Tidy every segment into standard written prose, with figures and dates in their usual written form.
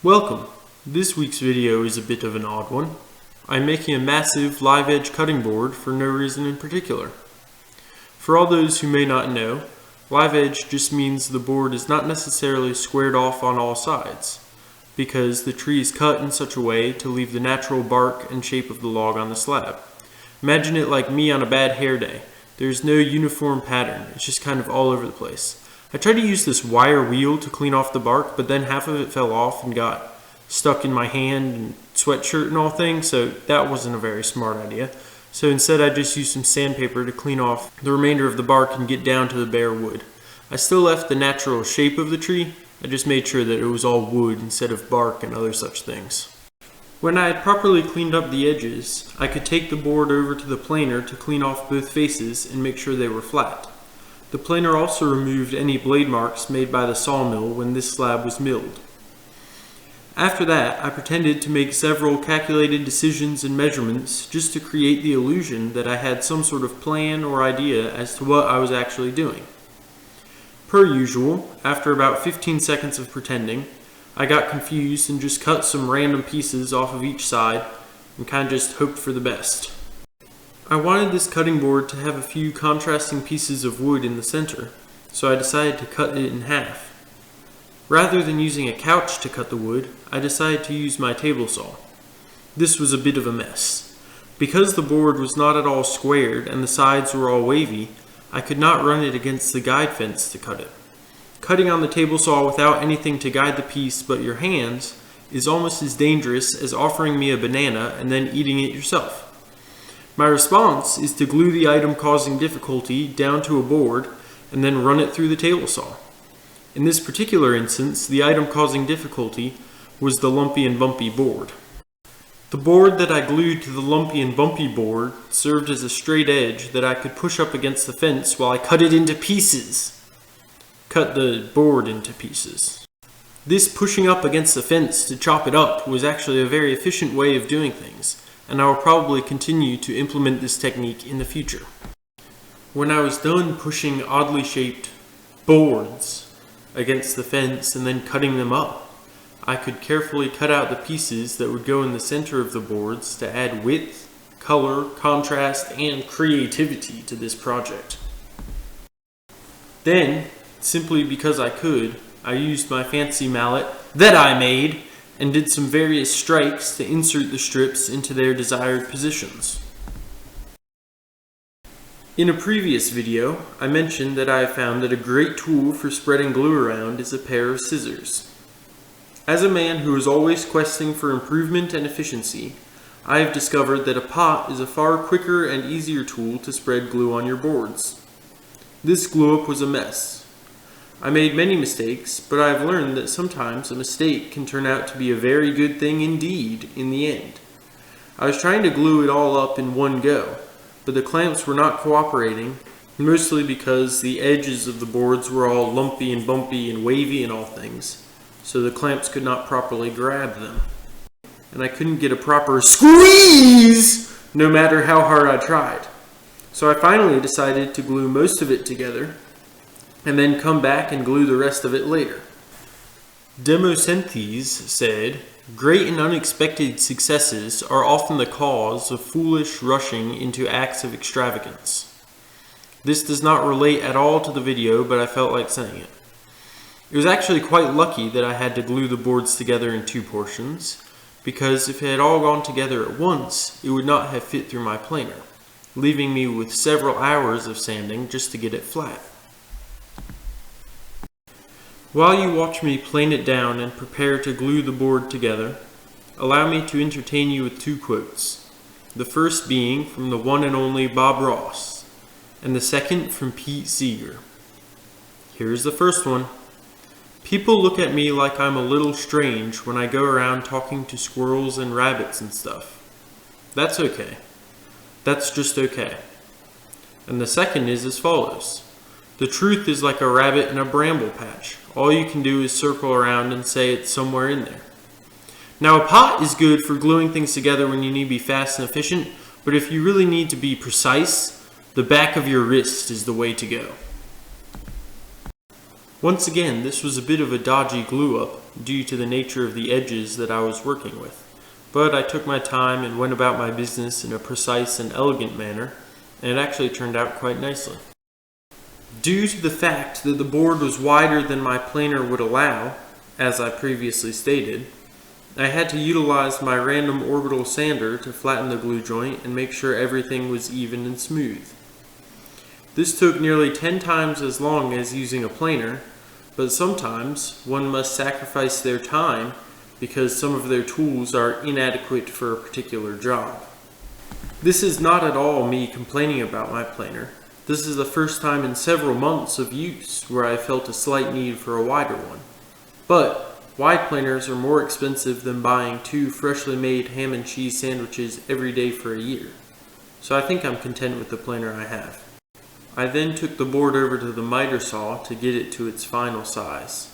Welcome! This week's video is a bit of an odd one. I'm making a massive live edge cutting board for no reason in particular. For all those who may not know, live edge just means the board is not necessarily squared off on all sides, because the tree is cut in such a way to leave the natural bark and shape of the log on the slab. Imagine it like me on a bad hair day. There's no uniform pattern, it's just kind of all over the place. I tried to use this wire wheel to clean off the bark, but then half of it fell off and got stuck in my hand and sweatshirt and all things, so that wasn't a very smart idea. So instead I just used some sandpaper to clean off the remainder of the bark and get down to the bare wood. I still left the natural shape of the tree, I just made sure that it was all wood instead of bark and other such things. When I had properly cleaned up the edges, I could take the board over to the planer to clean off both faces and make sure they were flat. The planer also removed any blade marks made by the sawmill when this slab was milled. After that, I pretended to make several calculated decisions and measurements just to create the illusion that I had some sort of plan or idea as to what I was actually doing. Per usual, after about 15 seconds of pretending, I got confused and just cut some random pieces off of each side and kind of just hoped for the best. I wanted this cutting board to have a few contrasting pieces of wood in the center, so I decided to cut it in half. Rather than using a couch to cut the wood, I decided to use my table saw. This was a bit of a mess. Because the board was not at all squared and the sides were all wavy, I could not run it against the guide fence to cut it. Cutting on the table saw without anything to guide the piece but your hands is almost as dangerous as offering me a banana and then eating it yourself. My response is to glue the item causing difficulty down to a board and then run it through the table saw. In this particular instance, the item causing difficulty was the lumpy and bumpy board. The board that I glued to the lumpy and bumpy board served as a straight edge that I could push up against the fence while I cut it into pieces. Cut the board into pieces. This pushing up against the fence to chop it up was actually a very efficient way of doing things, and I will probably continue to implement this technique in the future. When I was done pushing oddly shaped boards against the fence and then cutting them up, I could carefully cut out the pieces that would go in the center of the boards to add width, color, contrast, and creativity to this project. Then, simply because I could, I used my fancy mallet that I made and did some various strikes to insert the strips into their desired positions. In a previous video, I mentioned that I found that a great tool for spreading glue around is a pair of scissors. As a man who is always questing for improvement and efficiency, I have discovered that a pot is a far quicker and easier tool to spread glue on your boards. This glue up was a mess. I made many mistakes, but I have learned that sometimes a mistake can turn out to be a very good thing indeed in the end. I was trying to glue it all up in one go, but the clamps were not cooperating, mostly because the edges of the boards were all lumpy and bumpy and wavy and all things, so the clamps could not properly grab them. And I couldn't get a proper squeeze no matter how hard I tried. So I finally decided to glue most of it together and then come back and glue the rest of it later. Demosthenes said, "Great and unexpected successes are often the cause of foolish rushing into acts of extravagance." This does not relate at all to the video, but I felt like saying it. It was actually quite lucky that I had to glue the boards together in two portions, because if it had all gone together at once, it would not have fit through my planer, leaving me with several hours of sanding just to get it flat. While you watch me plane it down and prepare to glue the board together, allow me to entertain you with two quotes. The first being from the one and only Bob Ross, and the second from Pete Seeger. Here's the first one. "People look at me like I'm a little strange when I go around talking to squirrels and rabbits and stuff. That's okay. That's just okay." And the second is as follows. "The truth is like a rabbit in a bramble patch. All you can do is circle around and say it's somewhere in there." Now, a pot is good for gluing things together when you need to be fast and efficient, but if you really need to be precise, the back of your wrist is the way to go. Once again, this was a bit of a dodgy glue up due to the nature of the edges that I was working with, but I took my time and went about my business in a precise and elegant manner, and it actually turned out quite nicely. Due to the fact that the board was wider than my planer would allow, as I previously stated, I had to utilize my random orbital sander to flatten the glue joint and make sure everything was even and smooth. This took nearly 10 times as long as using a planer, but sometimes one must sacrifice their time because some of their tools are inadequate for a particular job. This is not at all me complaining about my planer. This is the first time in several months of use where I felt a slight need for a wider one. But wide planers are more expensive than buying 2 freshly made ham and cheese sandwiches every day for a year. So I think I'm content with the planer I have. I then took the board over to the miter saw to get it to its final size.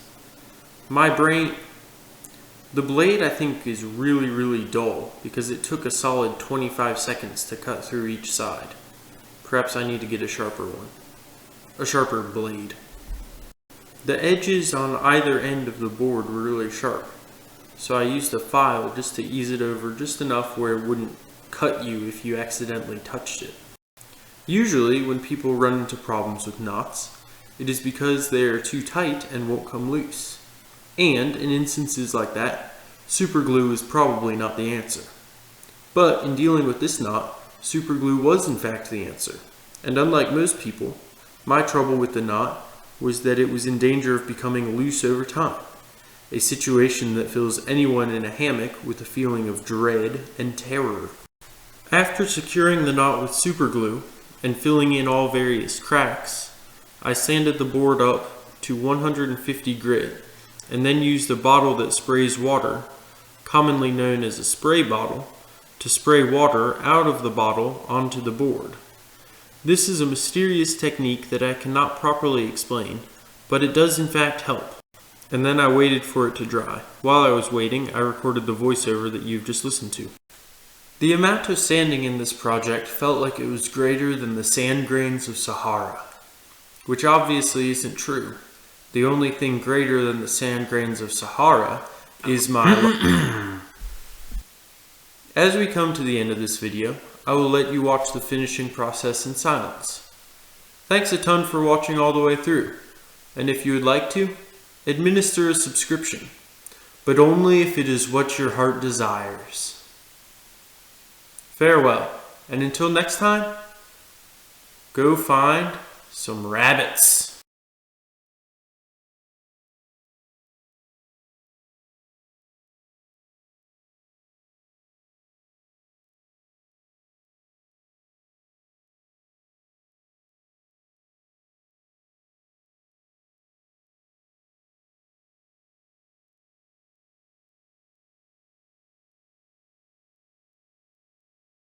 The blade I think is really dull because it took a solid 25 seconds to cut through each side. Perhaps I need to get a sharper one. A sharper blade. The edges on either end of the board were really sharp, so I used a file just to ease it over just enough where it wouldn't cut you if you accidentally touched it. Usually when people run into problems with knots, it is because they are too tight and won't come loose. And in instances like that, super glue is probably not the answer. But in dealing with this knot, super glue was in fact the answer. And unlike most people, my trouble with the knot was that it was in danger of becoming loose over time, a situation that fills anyone in a hammock with a feeling of dread and terror. After securing the knot with super glue and filling in all various cracks, I sanded the board up to 150 grit and then used a bottle that sprays water, commonly known as a spray bottle, to spray water out of the bottle onto the board. This is a mysterious technique that I cannot properly explain, but it does in fact help. And then I waited for it to dry. While I was waiting, I recorded the voiceover that you've just listened to. The amount of sanding in this project felt like it was greater than the sand grains of Sahara, which obviously isn't true. The only thing greater than the sand grains of Sahara is my As we come to the end of this video, I will let you watch the finishing process in silence. Thanks a ton for watching all the way through, and if you would like to, administer a subscription, but only if it is what your heart desires. Farewell, and until next time, go find some rabbits.